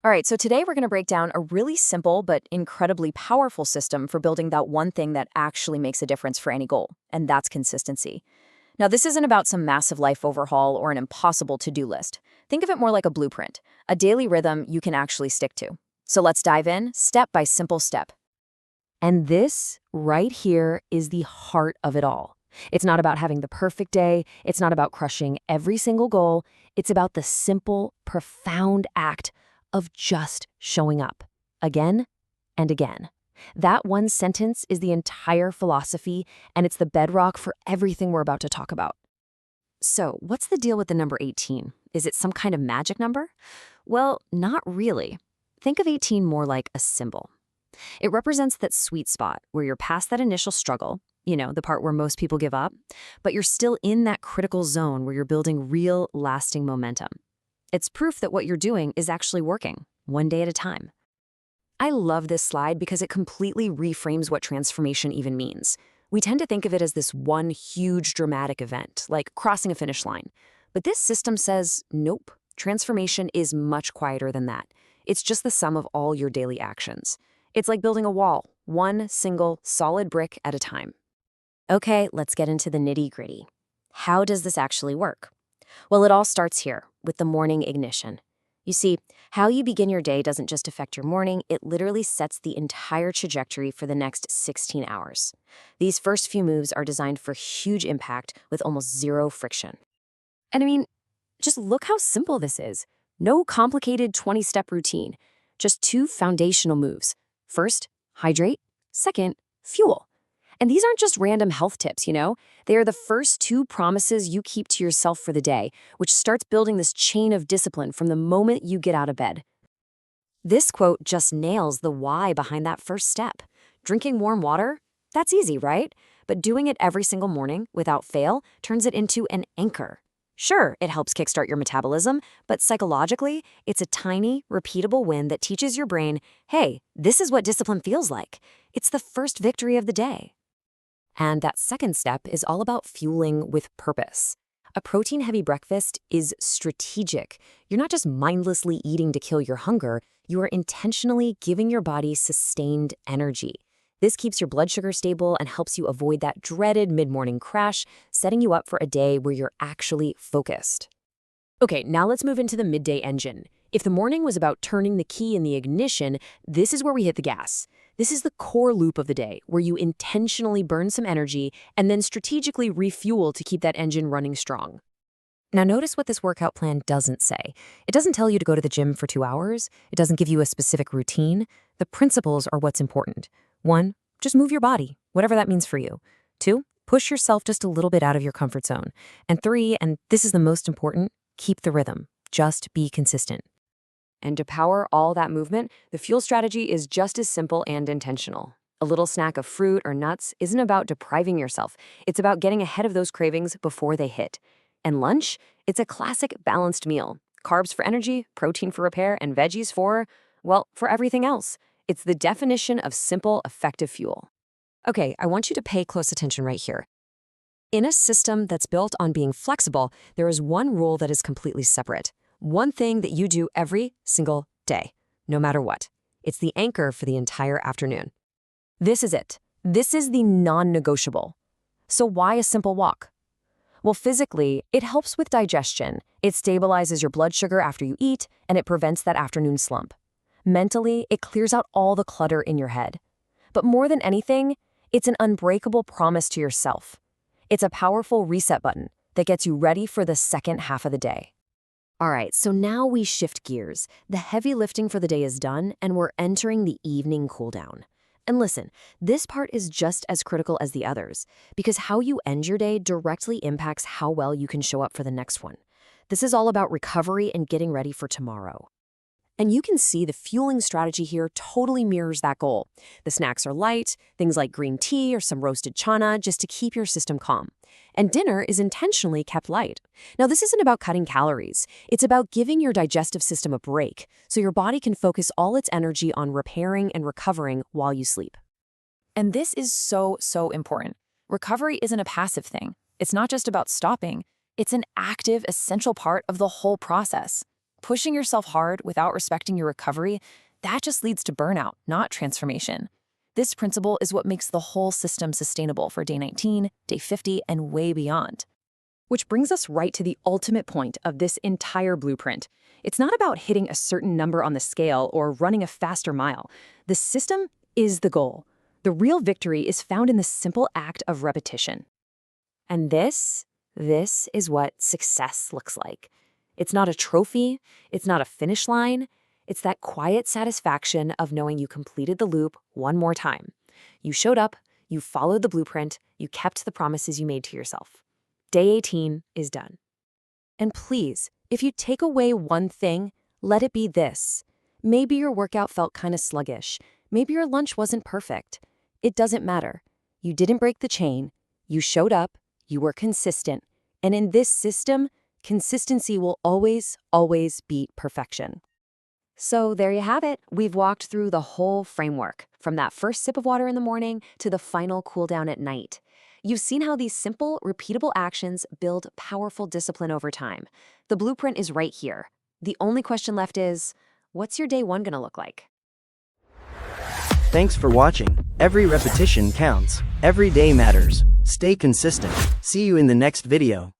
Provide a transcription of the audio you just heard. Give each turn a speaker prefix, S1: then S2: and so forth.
S1: All right, so today we're going to break down a really simple but incredibly powerful system for building that one thing that actually makes a difference for any goal, and that's consistency. Now, this isn't about some massive life overhaul or an impossible to-do list. Think of it more like a blueprint, a daily rhythm you can actually stick to. So let's dive in, step by simple step. And this right here is the heart of it all. It's not about having the perfect day. It's not about crushing every single goal. It's about the simple, profound act of just showing up again and again. That one sentence is the entire philosophy, and it's the bedrock for everything we're about to talk about. So, what's the deal with the number 18? Is it some kind of magic number? Well, not really. Think of 18 more like a symbol. It represents that sweet spot where you're past that initial struggle, the part where most people give up, but you're still in that critical zone where you're building real, lasting momentum. It's proof that what you're doing is actually working, one day at a time. I love this slide because it completely reframes what transformation even means. We tend to think of it as this one huge dramatic event, like crossing a finish line. But this system says, nope, transformation is much quieter than that. It's just the sum of all your daily actions. It's like building a wall, one single, solid brick at a time. Okay, let's get into the nitty-gritty. How does this actually work? Well, it all starts here, with the morning ignition. You see, how you begin your day doesn't just affect your morning, it literally sets the entire trajectory for the next 16 hours. These first few moves are designed for huge impact with almost zero friction. And I mean, just look how simple this is. No complicated 20-step routine, just two foundational moves. First, hydrate. Second, fuel. And these aren't just random health tips, They are the first two promises you keep to yourself for the day, which starts building this chain of discipline from the moment you get out of bed. This quote just nails the why behind that first step. Drinking warm water? That's easy, right? But doing it every single morning, without fail, turns it into an anchor. Sure, it helps kickstart your metabolism, but psychologically, it's a tiny, repeatable win that teaches your brain, hey, this is what discipline feels like. It's the first victory of the day. And that second step is all about fueling with purpose. A protein-heavy breakfast is strategic. You're not just mindlessly eating to kill your hunger, you are intentionally giving your body sustained energy. This keeps your blood sugar stable and helps you avoid that dreaded mid-morning crash, setting you up for a day where you're actually focused. Okay, now let's move into the midday engine. If the morning was about turning the key in the ignition, this is where we hit the gas. This is the core loop of the day, where you intentionally burn some energy and then strategically refuel to keep that engine running strong. Now notice what this workout plan doesn't say. It doesn't tell you to go to the gym for 2 hours. It doesn't give you a specific routine. The principles are what's important. 1, just move your body, whatever that means for you. 2, push yourself just a little bit out of your comfort zone. And 3, and this is the most important, keep the rhythm. Just be consistent. And to power all that movement, the fuel strategy is just as simple and intentional. A little snack of fruit or nuts isn't about depriving yourself. It's about getting ahead of those cravings before they hit. And lunch, it's a classic balanced meal. Carbs for energy, protein for repair, and veggies for everything else. It's the definition of simple, effective fuel. Okay, I want you to pay close attention right here. In a system that's built on being flexible, there is one rule that is completely separate. One thing that you do every single day, no matter what. It's the anchor for the entire afternoon. This is it. This is the non-negotiable. So why a simple walk? Well, physically, it helps with digestion. It stabilizes your blood sugar after you eat, and it prevents that afternoon slump. Mentally, it clears out all the clutter in your head. But more than anything, it's an unbreakable promise to yourself. It's a powerful reset button that gets you ready for the second half of the day. All right, so now we shift gears. The heavy lifting for the day is done, and we're entering the evening cooldown. And listen, this part is just as critical as the others, because how you end your day directly impacts how well you can show up for the next one. This is all about recovery and getting ready for tomorrow. And you can see the fueling strategy here totally mirrors that goal. The snacks are light, things like green tea or some roasted chana, just to keep your system calm. And dinner is intentionally kept light. Now, this isn't about cutting calories. It's about giving your digestive system a break so your body can focus all its energy on repairing and recovering while you sleep.
S2: And this is so, so important. Recovery isn't a passive thing. It's not just about stopping. It's an active, essential part of the whole process. Pushing yourself hard without respecting your recovery, that just leads to burnout, not transformation. This principle is what makes the whole system sustainable for day 19, day 50, and way beyond.
S1: Which brings us right to the ultimate point of this entire blueprint. It's not about hitting a certain number on the scale or running a faster mile. The system is the goal. The real victory is found in the simple act of repetition. And this is what success looks like. It's not a trophy, it's not a finish line, it's that quiet satisfaction of knowing you completed the loop one more time. You showed up, you followed the blueprint, you kept the promises you made to yourself. Day 18 is done. And please, if you take away one thing, let it be this. Maybe your workout felt kind of sluggish. Maybe your lunch wasn't perfect. It doesn't matter. You didn't break the chain. You showed up. You were consistent. And in this system, consistency will always, always beat perfection. So there you have it. We've walked through the whole framework, from that first sip of water in the morning to the final cool down at night. You've seen how these simple, repeatable actions build powerful discipline over time. The blueprint is right here. The only question left is, what's your day one gonna look like?
S3: Thanks for watching. Every repetition counts. Every day matters. Stay consistent. See you in the next video.